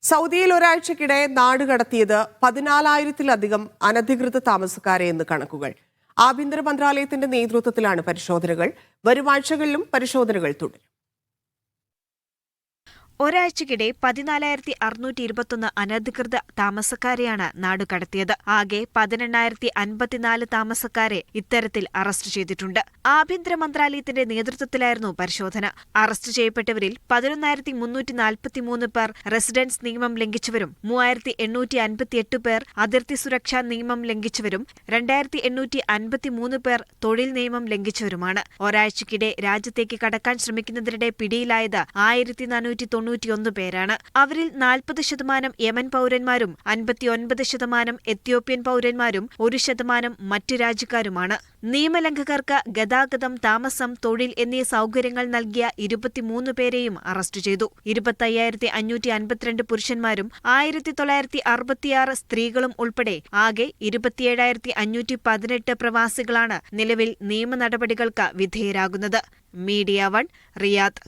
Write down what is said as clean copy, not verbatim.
സൗദിയിൽ ഒരാഴ്ചക്കിടെ നാടുകടത്തിയത് 14,000-ലധികം അനധികൃത താമസക്കാരെ എന്ന് കണക്കുകൾ. ആഭ്യന്തര മന്ത്രാലയത്തിന്റെ നേതൃത്വത്തിലാണ് പരിശോധനകൾ. വരും ആഴ്ചകളിലും പരിശോധനകൾ തുടരും. ഒരാഴ്ചക്കിടെ 14,621 അനധികൃത താമസക്കാരെയാണ് നാടുകടത്തിയത്. ആകെ 18,054 താമസക്കാരെ ഇത്തരത്തിൽ അറസ്റ്റ് ചെയ്തിട്ടുണ്ട്. ആഭ്യന്തര മന്ത്രാലയത്തിന്റെ നേതൃത്വത്തിലായിരുന്നു പരിശോധന. അറസ്റ്റ് ചെയ്യപ്പെട്ടവരിൽ 11,343 പേർ റെസിഡൻസ് നിയമം ലംഘിച്ചവരും 3,858 പേർ അതിർത്തി സുരക്ഷാ നിയമം ലംഘിച്ചവരും 2,853 പേർ തൊഴിൽ നിയമം ലംഘിച്ചവരുമാണ്. ഒരാഴ്ചക്കിടെ രാജ്യത്തേക്ക് കടക്കാൻ ശ്രമിക്കുന്നതിനിടെ പിടിയിലായത് 1,491 പേരാണ്. അവരിൽ 40% യമൻ പൗരന്മാരും 59% എത്യോപ്യൻ പൗരന്മാരും 1% മറ്റു രാജ്യക്കാരുമാണ്. നിയമലംഘകർക്ക് ഗതാഗതം, താമസം, തൊഴിൽ എന്നീ സൗകര്യങ്ങൾ നൽകിയ 23 പേരെയും അറസ്റ്റ് ചെയ്തു. 25,552 പുരുഷന്മാരും 1,966 സ്ത്രീകളും ഉൾപ്പെടെ ആകെ 27,518 പ്രവാസികളാണ് നിലവിൽ നിയമ നടപടികൾക്ക് വിധേയരാകുന്നത്. Media 1 Riyadh.